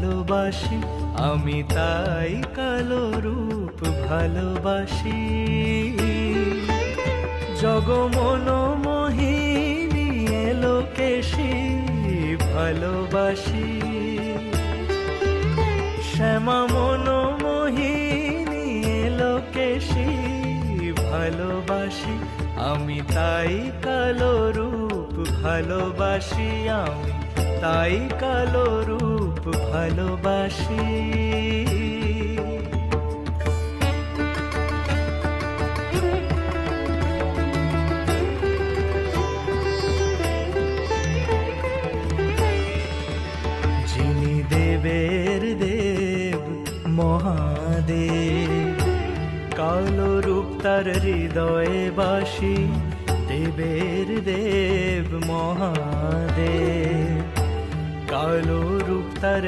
ভালোবাসি আমি তাই কালো রূপ ভালোবাসি। জগমন মোহিনী এলোকেশী ভালোবাসি। শ্যামা মন মোহিনী এলোকেশী ভালোবাসি আমি তাই কালো রূপ ভালোবাসি। আমি তাই কালো রূপ ভালোবাসি। যিনি দেবের দেব মহাদেব, কালো রূপ তার হৃদয়ে বাসি। দেবের দেব মহাদেব, কালো রূপ তার